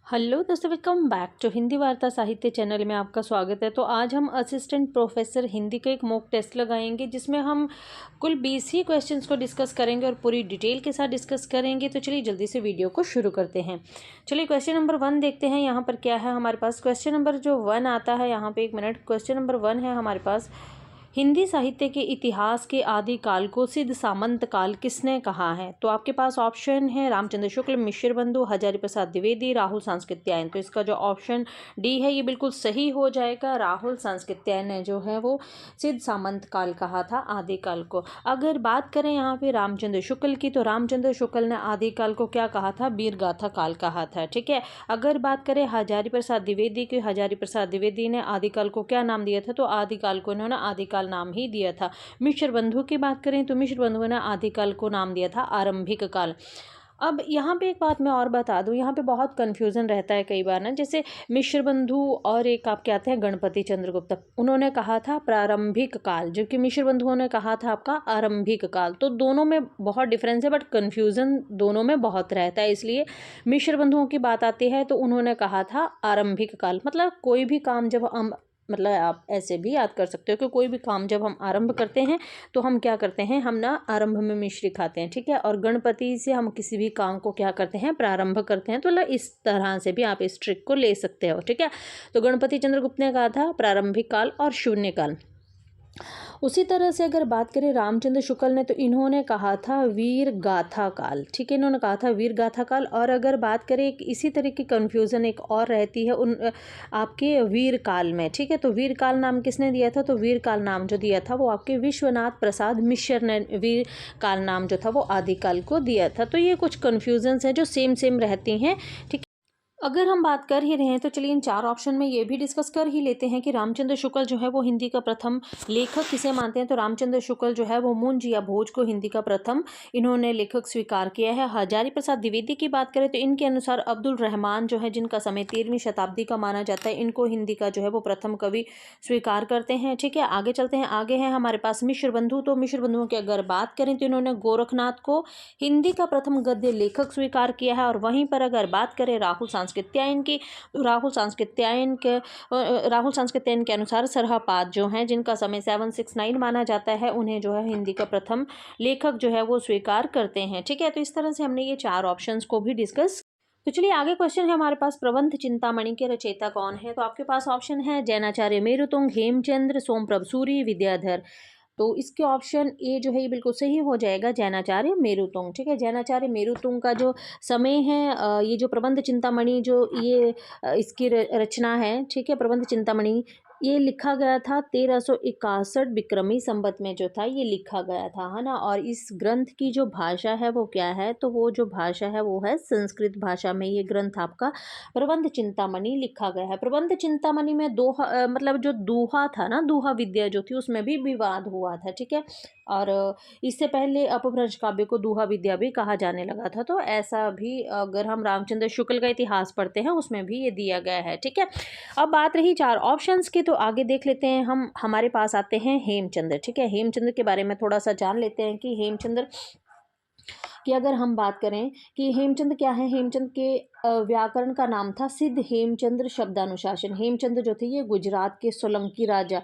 Hello दोस्तों, welcome back to Hindi वार्ता साहित्य चैनल में आपका स्वागत है। तो आज हम असिस्टेंट प्रोफेसर हिंदी का एक मॉक टेस्ट लगाएंगे जिसमें हम कुल 20 ही क्वेश्चंस को डिस्कस करेंगे और पूरी डिटेल के साथ डिस्कस करेंगे। तो चलिए जल्दी से वीडियो को शुरू करते हैं। चलिए क्वेश्चन नंबर 1 देखते हैं यहाँ पर क्या है हमारे पास। क्वेश्चन नंबर जो 1 आता है यहाँ पे, एक मिनट, क्वेश्चन नंबर 1 है हमारे पास। हिंदी साहित्य के इतिहास के आदिकाल को सिद्ध सामंत काल किसने कहा है? तो आपके पास ऑप्शन है रामचंद्र शुक्ल, मिश्र बंधु, हजारी प्रसाद द्विवेदी, राहुल सांस्कृत्यायन। तो इसका जो ऑप्शन डी है ये बिल्कुल सही हो जाएगा। राहुल सांस्कृत्यायन ने जो है वो सिद्ध सामंत काल कहा था, आदिकाल को। अगर बात करें यहाँ पे रामचंद्र शुक्ल की, तो रामचंद्र शुक्ल ने आदिकाल को क्या कहा था? वीरगाथा काल कहा था। ठीक है। अगर बात करें हजारी प्रसाद द्विवेदी की, हजारी प्रसाद द्विवेदी ने आदिकाल को क्या नाम दिया था? तो आदिकाल को इन्होंने आदिकाल नाम ही दिया था। मिश्र बंधु की बात करें तो मिश्र बंधु ने आदिकाल को नाम दिया था आरंभिक काल। अब यहाँ पे एक बात मैं और बता दूँ, यहाँ पे बहुत कन्फ्यूज़न रहता है कई बार ना। जैसे मिश्र बंधु और एक आपके आते हैं गणपति चंद्रगुप्त, उन्होंने कहा था प्रारंभिक काल, जबकि मिश्र बंधुओं ने कहा था आपका आरंभिक काल। तो दोनों में बहुत डिफरेंस है, बट कन्फ्यूज़न दोनों में बहुत रहता है। इसलिए मिश्र बंधुओं की बात आती है तो उन्होंने कहा था आरंभिक काल। मतलब कोई भी काम जब हम, मतलब आप ऐसे भी याद कर सकते हो कि कोई भी काम जब हम आरंभ करते हैं तो हम क्या करते हैं, हम ना आरंभ में मिश्री खाते हैं। ठीक है। और गणपति से हम किसी भी काम को क्या करते हैं, प्रारंभ करते हैं। तो मतलब इस तरह से भी आप इस ट्रिक को ले सकते हो। ठीक है। तो गणपति चंद्रगुप्त ने कहा था प्रारंभिक काल और शून्य काल। उसी तरह से अगर बात करें रामचंद्र शुक्ल ने, तो इन्होंने कहा था वीर गाथा काल। ठीक है, इन्होंने कहा था वीर गाथा काल। और अगर बात करें इसी तरह की कन्फ्यूज़न एक और रहती है उन आपके वीर काल में। ठीक है। तो वीर काल नाम किसने दिया था? तो वीर काल नाम जो दिया था वो आपके विश्वनाथ प्रसाद मिश्र ने वीर काल नाम जो था वो आदिकाल को दिया था। तो ये कुछ कन्फ्यूजन्स हैं जो सेम सेम रहती हैं। ठीक। अगर हम बात कर ही रहे हैं तो चलिए इन 4 ऑप्शन में ये भी डिस्कस कर ही लेते हैं कि रामचंद्र शुक्ल जो है वो हिंदी का प्रथम लेखक किसे मानते हैं। तो रामचंद्र शुक्ल जो है वो मुंज या भोज को हिंदी का प्रथम इन्होंने लेखक स्वीकार किया है। हजारी प्रसाद द्विवेदी की बात करें तो इनके अनुसार अब्दुल रहमान जो है, जिनका समय 13वीं शताब्दी का माना जाता है, इनको हिंदी का जो है वो प्रथम कवि स्वीकार करते हैं। ठीक है। आगे चलते हैं। आगे है हमारे पास मिश्र बंधु। तो मिश्र बंधुओं की अगर बात करें तो इन्होंने गोरखनाथ को हिंदी का प्रथम गद्य लेखक स्वीकार किया है। और वहीं पर अगर बात करें राहुल सांस्कृत्यायन की, तो राहुल सांस्कृत्यायन के अनुसार सरहापाद जो हैं, जिनका समय 769 माना जाता है, उन्हें जो है हिंदी का प्रथम लेखक जो है वो स्वीकार करते हैं। ठीक है। तो इस तरह से हमने ये 4 ऑप्शंस को भी डिस्कस। तो चलिए आगे क्वेश्चन है हमारे पास, प्रबंध चिंतामणि के रचयिता कौन है? तो आपके पास ऑप्शन है जैनाचार्य मेरुतुंग, हेमचंद्र, सोमप्रभ सूरि, विद्याधर। तो इसके ऑप्शन ए जो है ये बिल्कुल सही हो जाएगा, जैनाचार्य मेरुतुंग। ठीक है। जैनाचार्य मेरुतुंग का जो समय है, ये जो प्रबंध चिंतामणि जो ये इसकी रचना है, ठीक है, प्रबंध चिंतामणि ये लिखा गया था 1361 विक्रमी संवत में जो था ये लिखा गया था, है ना। और इस ग्रंथ की जो भाषा है वो क्या है? तो वो जो भाषा है वो है संस्कृत भाषा में ये ग्रंथ आपका प्रबंध चिंतामणि लिखा गया है। प्रबंध चिंतामणि में दोहा, मतलब जो दोहा था ना, दोहा विद्या जो थी उसमें भी विवाद हुआ था। ठीक है। और इससे पहले अपभ्रंश काव्य को दोहा विद्या भी कहा जाने लगा था। तो ऐसा भी अगर हम रामचंद्र शुक्ल का इतिहास पढ़ते हैं उसमें भी ये दिया गया है। ठीक है। अब बात रही 4 ऑप्शंस की, तो आगे देख लेते हैं हम। हमारे पास आते हैं हेमचंद्र। ठीक है। हेमचंद्र के बारे में थोड़ा सा जान लेते हैं कि हेमचंद्र कि अगर हम बात करें कि हेमचंद क्या है, हेमचंद के व्याकरण का नाम था सिद्ध हेमचंद्र शब्दानुशासन। हेमचंद्र जो थे ये गुजरात के सोलंकी राजा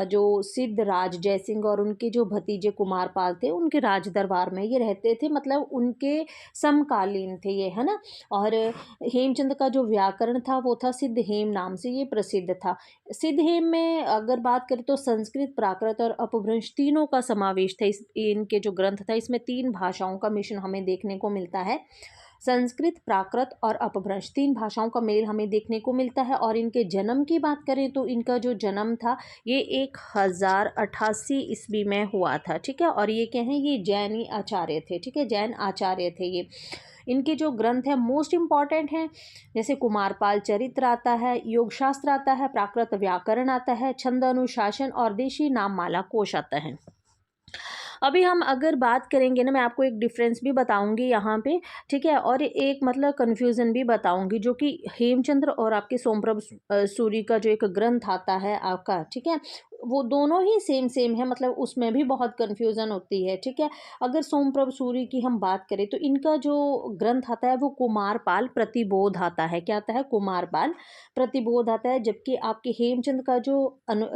जो सिद्ध राज जयसिंह और उनके जो भतीजे कुमारपाल थे उनके राज दरबार में ये रहते थे, मतलब उनके समकालीन थे ये, है ना। और हेमचंद का जो व्याकरण था वो था सिद्ध हेम नाम से ये प्रसिद्ध था। सिद्ध हेम में अगर बात करें तो संस्कृत, प्राकृत और अपभ्रंश तीनों का समावेश था। इनके जो ग्रंथ था इसमें 3 भाषाओं का मिश्रण हमें देखने को मिलता है। संस्कृत, प्राकृत और अपभ्रंश 3 भाषाओं का मेल हमें देखने को मिलता है। और इनके जन्म की बात करें तो इनका जो जन्म था ये 1088 ईस्वी में हुआ था। ठीक है। और ये क्या है, ये जैनी आचार्य थे। ठीक है। जैन आचार्य थे ये। इनके जो ग्रंथ हैं मोस्ट इम्पॉर्टेंट हैं, जैसे कुमारपाल चरित्र आता है, योगशास्त्र आता है, प्राकृत व्याकरण आता है, छंद अनुशासन और देशी नाममाला कोश आता है। अभी हम अगर बात करेंगे ना, मैं आपको एक डिफरेंस भी बताऊंगी यहाँ पे। ठीक है। और एक मतलब कन्फ्यूज़न भी बताऊंगी जो कि हेमचंद्र और आपके सोमप्रभ सूरि का जो एक ग्रंथ आता है आपका, ठीक है, वो दोनों ही सेम सेम है, मतलब उसमें भी बहुत कन्फ्यूज़न होती है, ठीक है। अगर सोमप्रभ सूरी की हम बात करें तो इनका जो ग्रंथ आता है वो कुमारपाल प्रतिबोध आता है। क्या आता है? कुमारपाल प्रतिबोध आता है। जबकि आपके हेमचंद का जो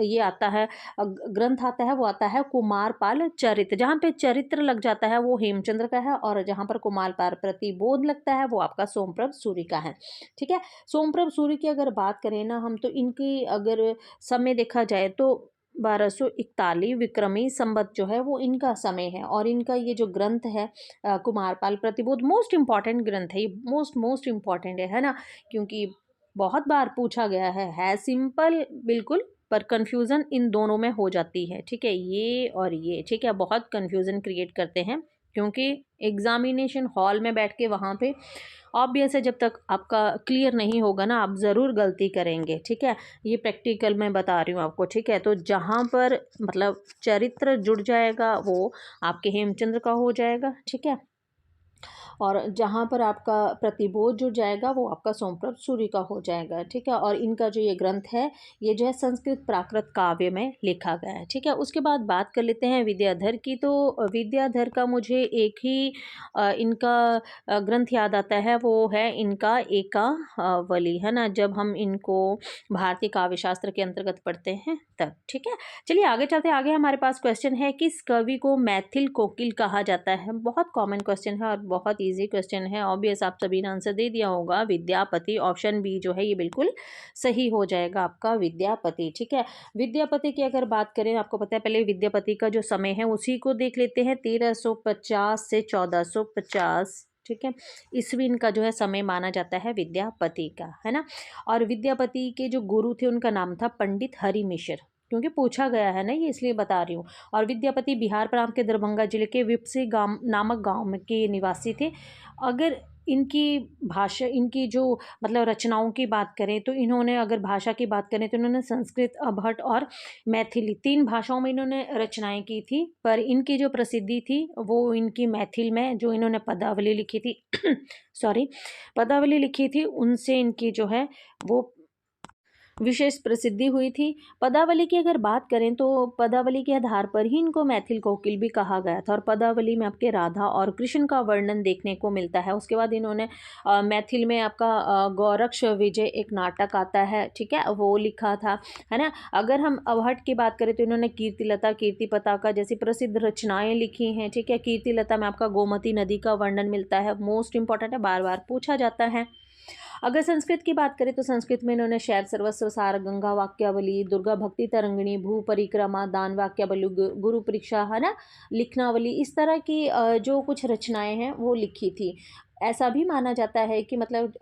ये आता है ग्रंथ आता है वो आता है कुमारपाल चरित। जहाँ पे चरित्र लग जाता है वो हेमचंद्र का है, और जहाँ पर कुमारपाल प्रतिबोध लगता है वो आपका सोमप्रभ सूरी का है, ठीक है। सोमप्रभ सूरी की अगर बात करें ना हम, तो इनकी अगर समय देखा जाए तो 1241 विक्रमी संवत जो है वो इनका समय है। और इनका ये जो ग्रंथ है कुमारपाल प्रतिबोध, मोस्ट इम्पॉर्टेंट ग्रंथ है ये, मोस्ट इम्पॉर्टेंट है ना, क्योंकि बहुत बार पूछा गया है सिंपल बिल्कुल, पर कंफ्यूजन इन दोनों में हो जाती है, ठीक है, ये और ये, ठीक है, बहुत कंफ्यूजन क्रिएट करते हैं, क्योंकि एग्जामिनेशन हॉल में बैठ के वहाँ पे ऑब्वियस है, जब तक आपका क्लियर नहीं होगा ना आप ज़रूर गलती करेंगे, ठीक है। ये प्रैक्टिकल मैं बता रही हूँ आपको, ठीक है। तो जहाँ पर मतलब चरित्र जुड़ जाएगा वो आपके हेमचंद्र का हो जाएगा, ठीक है, और जहाँ पर आपका प्रतिबोध जुड़ जाएगा वो आपका सोमप्रभ सूरी का हो जाएगा, ठीक है। और इनका जो ये ग्रंथ है ये जो है संस्कृत प्राकृत काव्य में लिखा गया है, ठीक है। उसके बाद बात कर लेते हैं विद्याधर की। तो विद्याधर का मुझे एक ही इनका ग्रंथ याद आता है, वो है इनका एकावली, है ना, जब हम इनको भारतीय काव्य शास्त्र के अंतर्गत पढ़ते हैं तब, ठीक है। चलिए आगे चलते हैं। आगे हमारे पास क्वेश्चन है, किस कवि को मैथिल कोकिल कहा जाता है? बहुत कॉमन क्वेश्चन है और बहुत इजी क्वेश्चन है, ऑब्वियस आप सभी ने आंसर दे दिया होगा, विद्यापति। ऑप्शन बी जो है ये बिल्कुल सही हो जाएगा आपका, विद्यापति, ठीक है। विद्यापति की अगर बात करें, आपको पता है, पहले विद्यापति का जो समय है उसी को देख लेते हैं, 1350 से 1450, ठीक है, ईस्वी इनका जो है समय माना जाता है विद्यापति का, है ना। और विद्यापति के जो गुरु थे उनका नाम था पंडित हरि मिश्र, क्योंकि पूछा गया है ना ये, इसलिए बता रही हूँ। और विद्यापति बिहार प्रांत के दरभंगा जिले के विपसी गांव नामक गांव में के निवासी थे। अगर इनकी भाषा, इनकी जो मतलब रचनाओं की बात करें तो इन्होंने, अगर भाषा की बात करें तो इन्होंने संस्कृत, अभट और मैथिली 3 भाषाओं में इन्होंने रचनाएं की थी। पर इनकी जो प्रसिद्धि थी वो इनकी मैथिल में जो इन्होंने पदावली लिखी थी सॉरी, पदावली लिखी थी, उनसे इनकी जो है वो विशेष प्रसिद्धि हुई थी। पदावली की अगर बात करें तो पदावली के आधार पर ही इनको मैथिल कोकिल भी कहा गया था। और पदावली में आपके राधा और कृष्ण का वर्णन देखने को मिलता है। उसके बाद इन्होंने मैथिल में आपका गौरक्ष विजय एक नाटक आता है, ठीक है, वो लिखा था, है ना। अगर हम अवहट की बात करें तो इन्होंने कीर्तिलता, कीर्ति पताका जैसी प्रसिद्ध रचनाएं लिखी हैं, ठीक है। कीर्तिलता में आपका गोमती नदी का वर्णन मिलता है, मोस्ट इंपॉर्टेंट है, बार बार पूछा जाता है। अगर संस्कृत की बात करें तो संस्कृत में इन्होंने शैव सर्वस्व सार, गंगा वाक्यावली, दुर्गा भक्ति तरंगिणी, भू परिक्रमा, दान वाक्यावली, गुरु परीक्षा, है ना, लिखनावली, इस तरह की जो कुछ रचनाएं हैं वो लिखी थी। ऐसा भी माना जाता है कि मतलब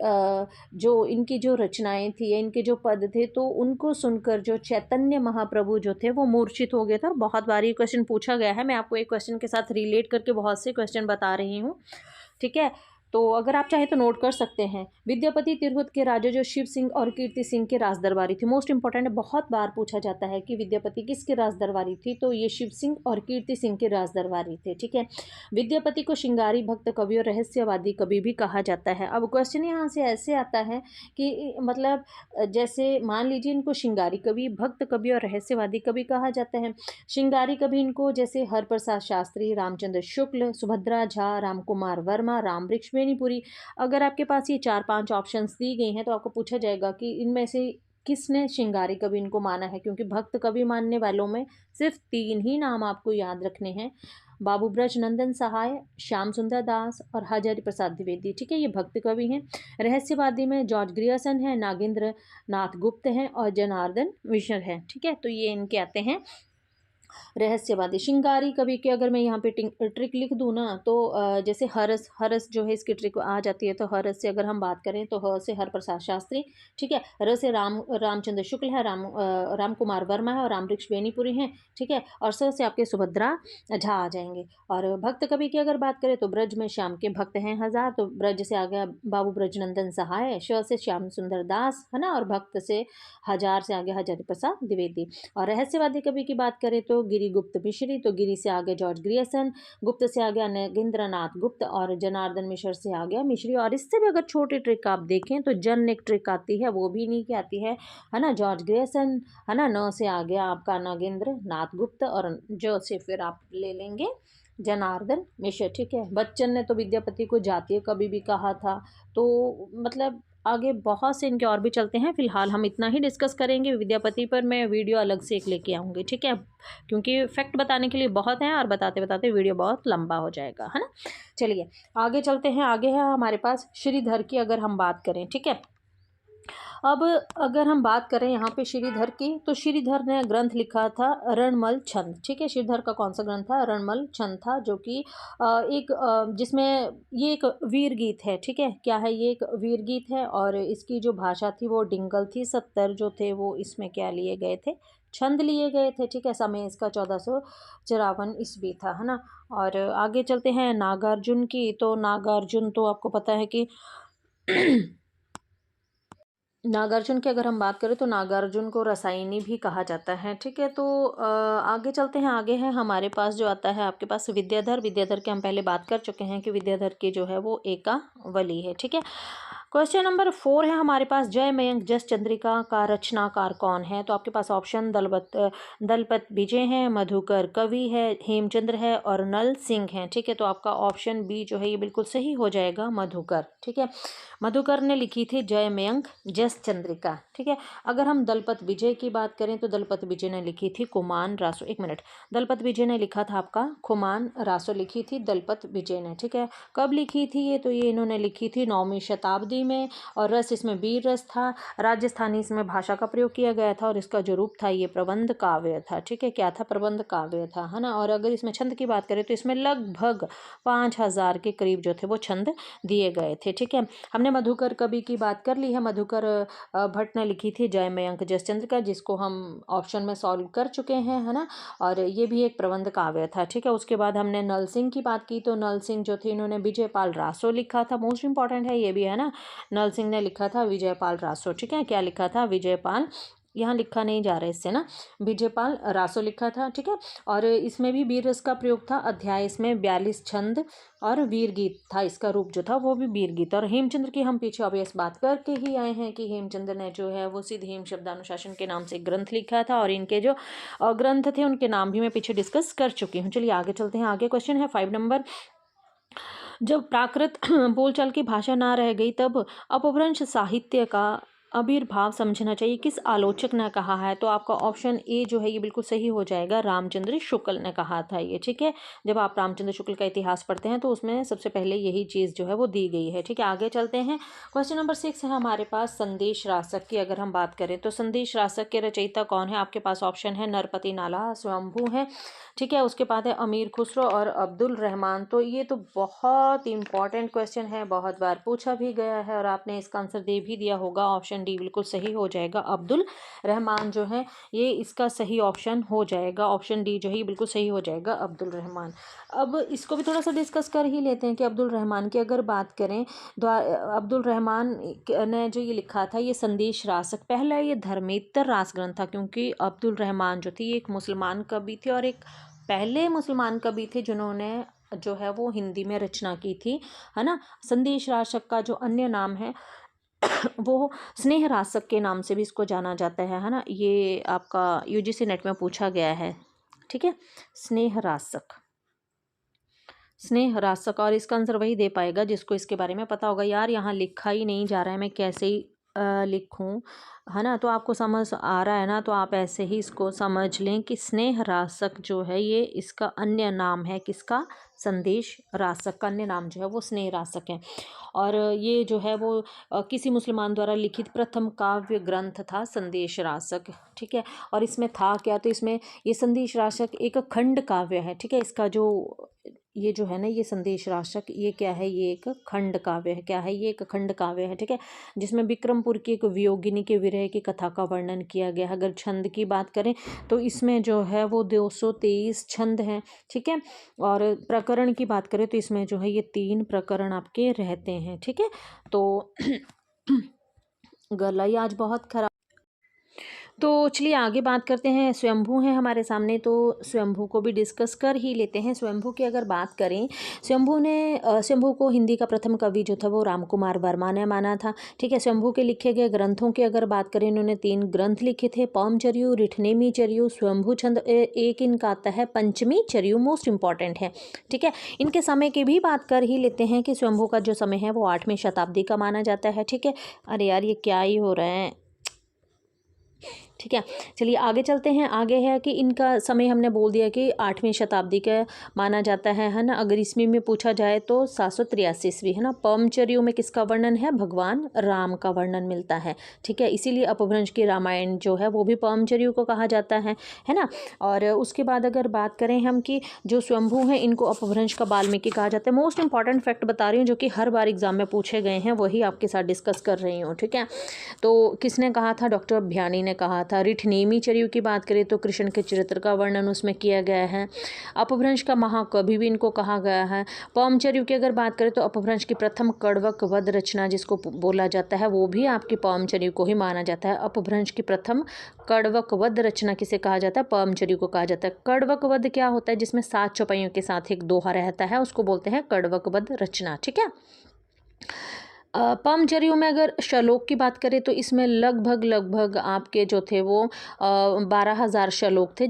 जो इनकी जो रचनाएं थी, इनके जो पद थे, तो उनको सुनकर जो चैतन्य महाप्रभु जो थे वो मूर्छित हो गए थे। और बहुत बार ये क्वेश्चन पूछा गया है, मैं आपको एक क्वेश्चन के साथ रिलेट करके बहुत से क्वेश्चन बता रही हूँ, ठीक है। तो अगर आप चाहें तो नोट कर सकते हैं। विद्यापति तिरहुत के राजा जो शिव सिंह और कीर्ति सिंह के राजदरबारी थे, मोस्ट इंपॉर्टेंट है, बहुत बार पूछा जाता है कि विद्यापति किसके राजदरबारी थी, तो ये शिव सिंह और कीर्ति सिंह के राजदरबारी थे, ठीक है। विद्यापति को श्रृंगारी भक्त कवि और रहस्यवादी कवि भी कहा जाता है। अब क्वेश्चन यहाँ से ऐसे आता है कि मतलब जैसे मान लीजिए इनको श्रृंगारी कवि, भक्त कवि और रहस्यवादी कवि कहा जाता है। श्रृंगारी कवि इनको जैसे हरप्रसाद शास्त्री, रामचंद्र शुक्ल, सुभद्रा झा, राम कुमार वर्मा, राम वृक्ष बेनीपुरी। अगर आपके पास ये 4-5 ऑप्शंस दी गई हैं तो आपको पूछा जाएगा कि इनमें से किसने श्रृंगारी कवि इनको माना है, क्योंकि भक्त कवि मानने वालों में सिर्फ 3 ही नाम आपको याद रखने हैं, बाबू ब्रज नंदन सहाय, श्याम सुंदर दास और हजारी प्रसाद द्विवेदी, ठीक है, ये भक्त कवि हैं। रहस्यवादी में जॉर्ज ग्रियर्सन है, नागेंद्र नाथ गुप्त हैं और जनार्दन मिश्र है, ठीक है। तो ये इनके आते हैं रहस्यवादी। श्रृंगारी कवि के अगर मैं यहाँ पे ट्रिक लिख दूँ ना तो जैसे हरस, हरस जो है इसकी ट्रिक आ जाती है, तो हरस से अगर हम बात करें तो ह से हरप्रसाद शास्त्री, ठीक है, र से रामचंद्र शुक्ल है, राम कुमार वर्मा है और राम वृक्ष बेनीपुरी हैं, ठीक है, और स से आपके सुभद्रा झा आ जाएंगे। और भक्त कवि की अगर बात करें तो ब्रज में श्याम के भक्त हैं 1000, तो ब्रज से आ गया बाबू ब्रजनंदन सहाय, श से श्याम सुंदर दास, है ना, और भक्त से 1000 से आ गया हजारी प्रसाद द्विवेदी। और रहस्यवादी कवि की बात करें तो जो गिरिगुप्त मिश्री, तो गिरी से आ गया जॉर्ज ग्रियर्सन, गुप्त से आ गया नगेंद्रनाथ गुप्त और जनार्दन मिश्र से आ गया मिश्री। और इससे भी अगर छोटी ट्रिक आप देखें तो जन एक ट्रिक आती है, वो भी नहीं की आती है ना, जॉर्ज ग्रियर्सन, है ना। न से आ गया आपका नगेंद्रनाथ गुप्त और जो से फिर आप ले लेंगे जनार्दन मिश्र, ठीक है। बच्चन ने तो विद्यापति को जातीय कवि भी कहा था। तो मतलब आगे बहुत से इनके और भी चलते हैं, फिलहाल हम इतना ही डिस्कस करेंगे। विद्यापति पर मैं वीडियो अलग से एक लेके आऊँगी, ठीक है, क्योंकि फैक्ट बताने के लिए बहुत हैं और बताते बताते वीडियो बहुत लंबा हो जाएगा, है ना। चलिए आगे चलते हैं। आगे है हमारे पास श्रीधर की अगर हम बात करें, ठीक है। अब अगर हम बात करें यहाँ पे श्रीधर की, तो श्रीधर ने ग्रंथ लिखा था रणमल छंद, ठीक है। श्रीधर का कौन सा ग्रंथ था? रणमल छंद था, जो कि जिसमें ये एक वीर गीत है, ठीक है। क्या है? ये एक वीर गीत है और इसकी जो भाषा थी वो डिंगल थी। 70 जो थे वो इसमें क्या लिए गए थे? छंद लिए गए थे, ठीक है। समय इसका 1454 ईस्वी था, है ना। और आगे चलते हैं नागार्जुन की। तो नागार्जुन तो आपको पता है कि नागार्जुन की अगर हम बात करें तो नागार्जुन को रसायनी भी कहा जाता है, ठीक है। तो आगे चलते हैं। आगे है हमारे पास जो आता है आपके पास विद्याधर। विद्याधर की हम पहले बात कर चुके हैं कि विद्याधर की जो है वो एकावली है, ठीक है। क्वेश्चन नंबर 4 है हमारे पास, जय मयंक जस चंद्रिका का रचनाकार कौन है? तो आपके पास ऑप्शन दलपत विजय है, मधुकर कवि है, हेमचंद्र है और नल सिंह है, ठीक है। तो आपका ऑप्शन बी जो है ये बिल्कुल सही हो जाएगा, मधुकर, ठीक है। मधुकर ने लिखी थी जय मयंक जस चंद्रिका, ठीक है। अगर हम दलपत विजय की बात करें तो दलपत विजय ने लिखी थी खुमान रासो। एक मिनट, दलपत विजय ने लिखा था आपका खुमान रासो लिखी थी दलपत विजय ने, ठीक है। कब लिखी थी ये? तो ये इन्होंने लिखी थी 9वीं शताब्दी में और रस इसमें वीर रस था। राजस्थानी इसमें भाषा का प्रयोग किया गया था और इसका जो रूप था ये प्रबंध काव्य था, ठीक है। क्या था? प्रबंध काव्य था, है ना। और अगर इसमें छंद की बात करें तो इसमें लगभग 5000 के करीब जो थे वो छंद दिए गए थे, ठीक है। हमने मधुकर कवि की बात कर ली है। मधुकर भट्ट ने लिखी थी जय मयंक जस चंद्रिका, जिसको हम ऑप्शन में सॉल्व कर चुके हैं, है ना। और ये भी एक प्रबंध काव्य था, ठीक है। उसके बाद हमने नल सिंह की बात की। तो नल सिंह जो थे इन्होंने विजयपाल रासो लिखा था, मोस्ट इंपॉर्टेंट है ये भी, है ना। नल सिंह ने लिखा था विजयपाल रासो, ठीक है। क्या लिखा था? विजयपाल, यहाँ लिखा नहीं जा रहा है इससे ना, विजयपाल रासो लिखा था, ठीक है। और इसमें भी वीर रस का प्रयोग था। अध्याय इसमें 42 छंद और वीर गीत था, इसका रूप जो था वो भी वीर गीत। और हेमचंद्र की हम पीछे अभी इस बात करके ही आए हैं कि हेमचंद्र ने जो है वो सिद्ध हेम शब्दानुशासन के नाम से ग्रंथ लिखा था और इनके जो ग्रंथ थे उनके नाम भी मैं पीछे डिस्कस कर चुकी हूँ। चलिए आगे चलते हैं। आगे क्वेश्चन है 5 नंबर, जब प्राकृत बोलचाल की भाषा ना रह गई तब अपभ्रंश साहित्य का आविर्भाव समझना चाहिए, किस आलोचक ने कहा है? तो आपका ऑप्शन ए जो है ये बिल्कुल सही हो जाएगा, रामचंद्र शुक्ल ने कहा था ये, ठीक है। जब आप रामचंद्र शुक्ल का इतिहास पढ़ते हैं तो उसमें सबसे पहले यही चीज़ जो है वो दी गई है, ठीक है। आगे चलते हैं। क्वेश्चन नंबर 6 है हमारे पास, संदेश रासक की अगर हम बात करें तो संदेश रासक के रचयिता कौन है? आपके पास ऑप्शन है नरपति नाला स्वयंभू है, ठीक है। उसके बाद है अमीर खुसरो और अब्दुल रहमान। तो ये तो बहुत इंपॉर्टेंट क्वेश्चन है, बहुत बार पूछा भी गया है और आपने इसका आंसर दे भी दिया होगा। ऑप्शन डी बिल्कुल सही हो जाएगा, अब्दुल रहमान जो है ये इसका सही ऑप्शन हो जाएगा। ऑप्शन डी जो है ये बिल्कुल सही हो जाएगा, अब्दुल रहमान। अब इसको भी थोड़ा सा डिस्कस कर ही लेते हैं कि अब्दुल रहमान की अगर बात करें तो अब्दुल रहमान ने जो ये लिखा था ये संदेश रासक, पहला ये धर्मेतर रास ग्रंथ था, क्योंकि अब्दुल रहमान जो थी एक मुसलमान कवि थे और एक पहले मुसलमान कवि थे जिन्होंने जो है वो हिंदी में रचना की थी, है ना। संदेश रासक का जो अन्य नाम है वो स्नेह रासक के नाम से भी इसको जाना जाता है ना। ये आपका यूजीसी नेट में पूछा गया है, ठीक है। स्नेह रासक, स्नेह रासक, और इसका आंसर वही दे पाएगा जिसको इसके बारे में पता होगा। यार यहाँ लिखा ही नहीं जा रहा है, मैं कैसे ही लिखूं, है ना। तो आपको समझ आ रहा है ना, तो आप ऐसे ही इसको समझ लें कि स्नेह रासक जो है ये इसका अन्य नाम है, किसका? संदेश रासक का अन्य नाम जो है वो स्नेह रासक है। और ये जो है वो किसी मुसलमान द्वारा लिखित प्रथम काव्य ग्रंथ था संदेश रासक, ठीक है। और इसमें था क्या? तो इसमें ये संदेश रासक एक खंड काव्य है, ठीक है। इसका जो ये जो है ना ये संदेश रासक ये क्या है? ये एक खंड काव्य है। क्या है? ये एक खंड काव्य है, ठीक है, जिसमें विक्रमपुर की एक वियोगिनी के विरह की कथा का वर्णन किया गया है। अगर छंद की बात करें तो इसमें जो है वो 223 छंद हैं, ठीक है। और प्रकरण की बात करें तो इसमें जो है ये 3 प्रकरण आपके रहते हैं, ठीक है। तो गला ही आज बहुत खराब। तो चलिए आगे बात करते हैं। स्वयंभू हैं हमारे सामने, तो स्वयंभू को भी डिस्कस कर ही लेते हैं। स्वयंभू की अगर बात करें, स्वयंभू को हिंदी का प्रथम कवि जो था वो राम कुमार वर्मा ने माना था। ठीक है, स्वयंभू के लिखे गए ग्रंथों की अगर बात करें, इन्होंने 3 ग्रंथ लिखे थे, पौमचर्यु, रिठनेमी चर्यु, स्वयंभू छंद। एक इनका आता है पंचमी चर्यु, मोस्ट इंपॉर्टेंट है। ठीक है, इनके समय की भी बात कर ही लेते हैं कि स्वयंभू का जो समय है वो 8वीं शताब्दी का माना जाता है। ठीक है, अरे यार ये क्या ही हो रहा है। ठीक है, चलिए आगे चलते हैं। आगे है कि इनका समय हमने बोल दिया कि 8वीं शताब्दी का माना जाता है ना। अगर ईस्वी में पूछा जाए तो 783 ईस्वी, है ना। पौमचर्यु में किसका वर्णन है? भगवान राम का वर्णन मिलता है। ठीक है, इसीलिए अपभ्रंश की रामायण जो है वो भी पौमचर्यु को कहा जाता है ना। और उसके बाद अगर बात करें हम कि जो स्वयंभू हैं इनको अपभ्रंश का वाल्मीकि कहा जाता है। मोस्ट इंपॉर्टेंट फैक्ट बता रही हूँ जो कि हर बार एग्जाम में पूछे गए हैं, वही आपके साथ डिस्कस कर रही हूँ। ठीक है, तो किसने कहा था? डॉक्टर भ्यानी ने कहा था। रिठनेमी चर्यु की बात करें तो कृष्ण के चरित्र का वर्णन उसमें किया गया है। अपभ्रंश का महाकवि भी इनको कहा गया है। पौमचर्यु की अगर बात करें तो अपभ्रंश की प्रथम कड़वक वध रचना जिसको बोला जाता है वो भी आपकी पौमचर्यु को ही माना जाता है। अपभ्रंश की प्रथम कड़वक वध रचना किसे कहा जाता है? पौमचर्यु को कहा जाता है। कड़वक वध क्या होता है? जिसमें 7 चौपाइयों के साथ एक दोहा रहता है, उसको बोलते हैं कड़वक वध रचना। ठीक है, पौमचर्यु में अगर श्लोक की बात करें तो इसमें लगभग आपके जो थे वो 12,000 श्लोक थे,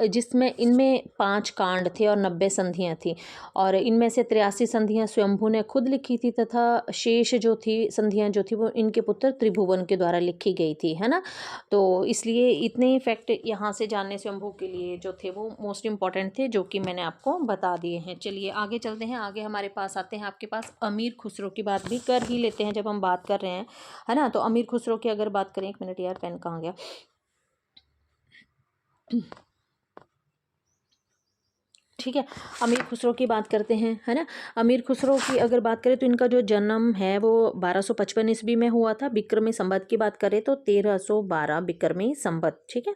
जिसमें इनमें 5 कांड थे और 90 संधियाँ थी। और इनमें से 83 संधियाँ स्वयंभू ने खुद लिखी थी तथा शेष जो थी संधियाँ जो थी वो इनके पुत्र त्रिभुवन के द्वारा लिखी गई थी, है ना। तो इसलिए इतने ही फैक्ट यहाँ से जानने स्वयंभू के लिए जो थे वो मोस्ट इंपॉर्टेंट थे, जो कि मैंने आपको बता दिए हैं। चलिए आगे चलते हैं। आगे हमारे पास आते हैं, आपके पास अमीर खुसरो की बात भी कर ही लेते हैं जब हम बात कर रहे हैं, है ना। तो अमीर खुसरो की अगर बात करें, 1 मिनट यार, पेन कहाँ गया। ठीक है, अमीर खुसरो की बात करते हैं, है ना। अमीर खुसरो की अगर बात करें तो इनका जो जन्म है वो 1255 ईस्वी में हुआ था। बिक्रमी संवत की बात करें तो 1312 बिक्रमी संवत। ठीक है,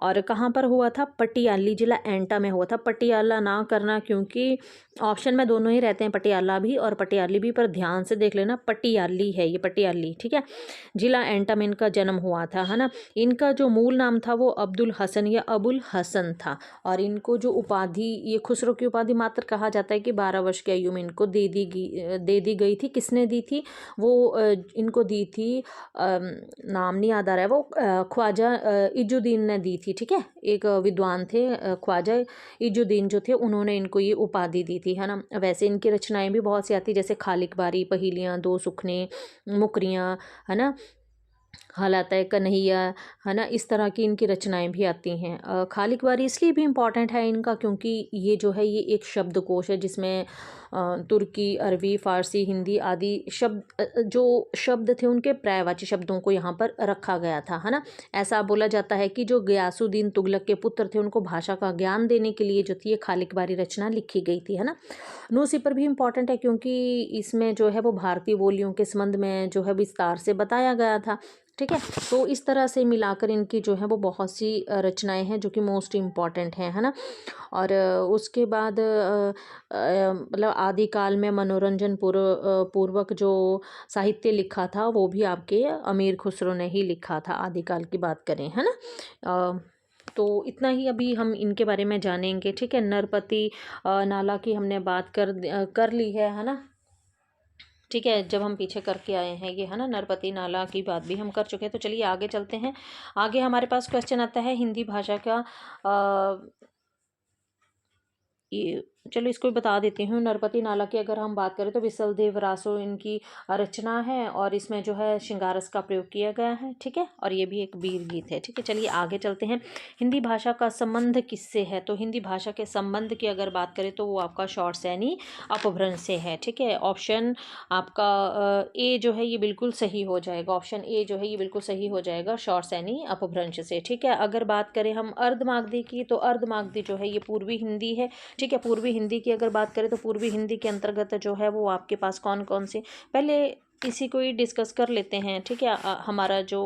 और कहाँ पर हुआ था? पटियाली, जिला एंटा में हुआ था। पटियाला ना करना, क्योंकि ऑप्शन में दोनों ही रहते हैं, पटियाला भी और पटियाली भी, पर ध्यान से देख लेना, पटियाली है ये, पटियाली। ठीक है, जिला एंटा में इनका जन्म हुआ था, है ना। इनका जो मूल नाम था वो अब्दुल हसन या अबुल हसन था। और इनको जो उपाधि, ये खुसरो की उपाधि मात्र कहा जाता है कि 12 वर्ष की आयु में इनको दे दी गई थी। किसने दी थी? वो इनको दी थी, नाम नहीं याद आ रहा है, वो ख्वाजा इजुद्दीन ने दी थी। ठीक है, एक विद्वान थे ख्वाजा इजुद्दीन जो थे, उन्होंने इनको ये उपाधि दी थी, है ना। वैसे इनकी रचनाएं भी बहुत सी आती, जैसे खालिक बारी, पहेलियाँ, 2 सुखने, मुकरियाँ, है ना, हालात है कन्हैया, है ना। इस तरह की इनकी रचनाएं भी आती हैं। खालिक बारी इसलिए भी इम्पॉर्टेंट है इनका क्योंकि ये जो है ये एक शब्दकोश है जिसमें तुर्की, अरबी, फ़ारसी, हिंदी आदि जो शब्द थे उनके पर्यायवाची शब्दों को यहाँ पर रखा गया था, है ना। ऐसा बोला जाता है कि जो गयासुद्दीन तुगलक के पुत्र थे उनको भाषा का ज्ञान देने के लिए जो थी ये खालिक बारी रचना लिखी गई थी, है ना। न्यूज़पेपर भी इम्पॉर्टेंट है क्योंकि इसमें जो है वो भारतीय बोलियों के संबंध में जो है विस्तार से बताया गया था। ठीक है, तो इस तरह से मिलाकर इनकी जो है वो बहुत सी रचनाएं हैं जो कि मोस्ट इम्पॉर्टेंट हैं, है ना। और उसके बाद मतलब आदिकाल में मनोरंजन पूर्वक जो साहित्य लिखा था वो भी आपके अमीर खुसरो ने ही लिखा था, आदिकाल की बात करें, है ना। तो इतना ही अभी हम इनके बारे में जानेंगे। ठीक है, नरपति नाला की हमने बात कर ली है ना। ठीक है, जब हम पीछे करके आए हैं ये, है ना, नरपति नाला की बात भी हम कर चुके हैं। तो चलिए आगे चलते हैं। आगे हमारे पास क्वेश्चन आता है हिंदी भाषा का, ये चलो इसको भी बता देती हूँ। नरपति नाला की अगर हम बात करें तो विसल देव रासो इनकी रचना है और इसमें जो है श्रृंगारस का प्रयोग किया गया है। ठीक है, और ये भी एक वीर गीत है। ठीक है, चलिए आगे चलते हैं। हिंदी भाषा का संबंध किससे है? तो हिंदी भाषा के संबंध की अगर बात करें तो वो आपका शौरसैनी अपभ्रंश से है। ठीक है, ऑप्शन आपका ए जो है ये बिल्कुल सही हो जाएगा। ऑप्शन ए जो है ये बिल्कुल सही हो जाएगा, शौरसैनी अपभ्रंश से। ठीक है, अगर बात करें हम अर्धमागधी की तो अर्धमागधी जो है ये पूर्वी हिंदी है। ठीक है, पूर्वी हिंदी की अगर बात करें तो पूर्वी हिंदी के अंतर्गत जो है वो आपके पास कौन कौन से, पहले इसी को ही डिस्कस कर लेते हैं। ठीक है, हमारा जो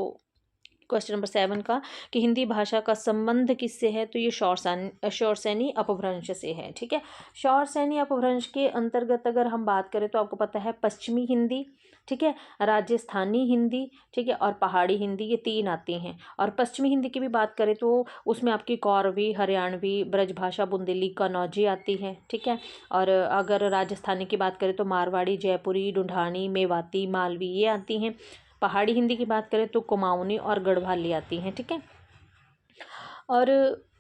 क्वेश्चन नंबर 7 का कि हिंदी भाषा का संबंध किससे है, तो ये शौरसेनी अपभ्रंश से है। ठीक है, शौरसेनी अपभ्रंश के अंतर्गत अगर हम बात करें तो आपको पता है पश्चिमी हिंदी, ठीक है, राजस्थानी हिंदी, ठीक है, और पहाड़ी हिंदी, ये 3 आती हैं। और पश्चिमी हिंदी की भी बात करें तो उसमें आपकी कौरवी, हरियाणवी, ब्रजभाषा, बुंदेली, कन्नौजी आती है। ठीक है, और अगर राजस्थानी की बात करें तो मारवाड़ी, जयपुरी, ढूंढानी, मेवाती, मालवी ये आती हैं। पहाड़ी हिंदी की बात करें तो कुमाऊनी और गढ़वाली आती हैं। ठीक है, और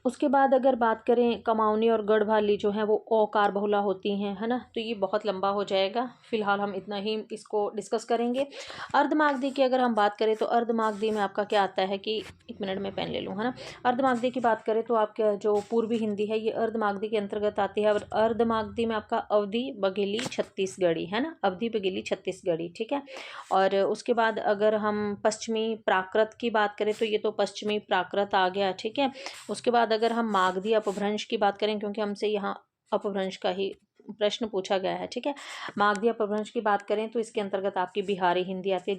उसके बाद अगर बात करें कमाऊनी और गढ़वाली जो है वो औकार बहुला होती हैं, है ना, तो ये बहुत लंबा हो जाएगा, फिलहाल हम इतना ही इसको डिस्कस करेंगे। अर्धमागधी की अगर हम बात करें तो अर्धमागधी में आपका क्या आता है कि 1 मिनट में पेन ले लूँ, है ना। अर्धमागधी की बात करें तो आपका जो पूर्वी हिंदी है ये अर्धमागधी के अंतर्गत आती है। और अर्धमागधी में आपका अवधी, बघेली, छत्तीसगढ़ी, है ना, अवधी, बघेली, छत्तीसगढ़ी। ठीक है, और उसके बाद अगर हम पश्चिमी प्राकृत की बात करें तो ये तो पश्चिमी प्राकृत आ गया। ठीक है, उसके बाद अगर हम मागधी अपभ्रंश की बात करें, क्योंकि हमसे यहाँ अपभ्रंश का ही प्रश्न पूछा गया है। ठीक है, मागधी अपभ्रंश की बात करें तो इसके अंतर्गत आपकी बिहारी हिंदी आती है,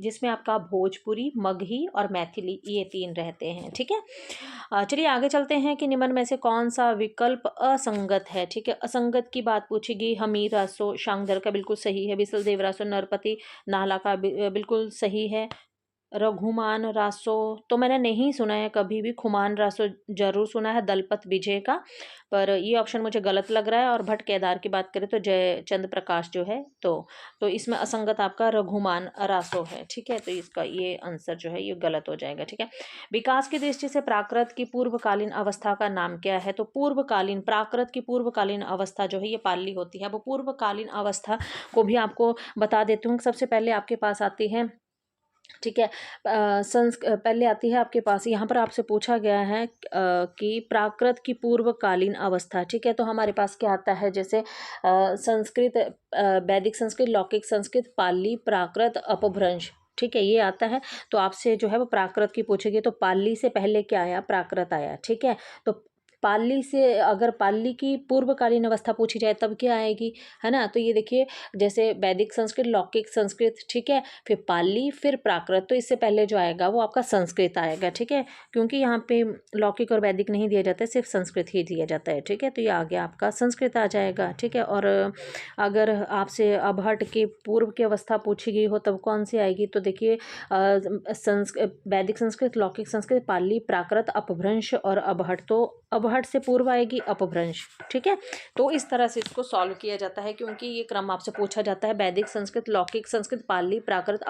जिसमें आपका भोजपुरी, मगही और मैथिली ये 3 रहते हैं। ठीक है, चलिए आगे चलते हैं कि निम्न में से कौन सा विकल्प असंगत है। ठीक है, असंगत की बात पूछेगी। हमीर रासो शांगधर का बिल्कुल सही है। विसल देव रासो नरपति नाहला का बिल्कुल सही है। रघुमान रासो तो मैंने नहीं सुना है कभी भी, खुमान रासो जरूर सुना है दलपत विजय का, पर ये ऑप्शन मुझे गलत लग रहा है। और भट्ट केदार की बात करें तो जयचंद प्रकाश जो है तो इसमें असंगत आपका रघुमान रासो है। ठीक है, तो इसका ये आंसर जो है ये गलत हो जाएगा। ठीक है, विकास की दृष्टि से प्राकृत की पूर्वकालीन अवस्था का नाम क्या है, तो पूर्वकालीन, प्राकृत की पूर्वकालीन अवस्था जो है ये पाली होती है। वो पूर्वकालीन अवस्था को भी आपको बता देती हूँ। सबसे पहले आपके पास आती है, ठीक है, पहले आती है आपके पास, यहाँ पर आपसे पूछा गया है कि प्राकृत की पूर्वकालीन अवस्था। ठीक है, तो हमारे पास क्या आता है, जैसे संस्कृत, वैदिक संस्कृत, लौकिक संस्कृत, पाली, प्राकृत, अपभ्रंश। ठीक है, ये आता है। तो आपसे जो है वो प्राकृत की पूछेगी, तो पाली से पहले क्या आया, प्राकृत आया। ठीक है, तो पाली से अगर पाली की पूर्वकालीन अवस्था पूछी जाए तब क्या आएगी, है ना। तो ये देखिए, जैसे वैदिक संस्कृत, लौकिक संस्कृत, ठीक है, फिर पाली, फिर प्राकृत, तो इससे पहले जो आएगा वो आपका संस्कृत आएगा। ठीक है, क्योंकि यहाँ पे लौकिक और वैदिक नहीं दिया जाता है, सिर्फ संस्कृत ही दिया जाता है। ठीक है, तो ये आ गया आपका संस्कृत आ जाएगा। ठीक है, और अगर आपसे अबहट के पूर्व की अवस्था पूछी गई हो तब कौन सी आएगी, तो देखिए वैदिक संस्कृत, लौकिक संस्कृत, पाली, प्राकृत, अपभ्रंश और अबहट। तो अबहट से पूर्व आएगी अपभ्रंश। ठीक है, तो इस तरह से इसको सॉल्व किया जाता है, क्योंकि ये क्रम आपसे पूछा जाता है, वैदिक संस्कृत, लौकिक संस्कृत, पाली, प्राकृत,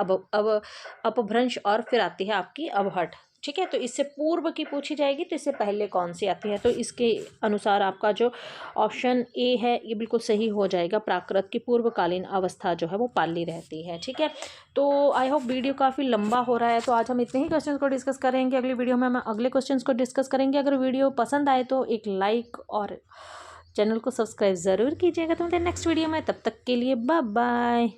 अपभ्रंश और फिर आती है आपकी अबहट। ठीक है, तो इससे पूर्व की पूछी जाएगी तो इससे पहले कौन सी आती है, तो इसके अनुसार आपका जो ऑप्शन ए है ये बिल्कुल सही हो जाएगा। प्राकृत की पूर्वकालीन अवस्था जो है वो पाली रहती है। ठीक है, तो आई होप वीडियो काफ़ी लंबा हो रहा है, तो आज हम इतने ही क्वेश्चन को डिस्कस करेंगे। अगली वीडियो में हम अगले क्वेश्चन को डिस्कस करेंगे। अगर वीडियो पसंद आए तो एक लाइक और चैनल को सब्सक्राइब ज़रूर कीजिएगा। तो मिलते हैं नेक्स्ट वीडियो में, तब तक के लिए बाय बाय।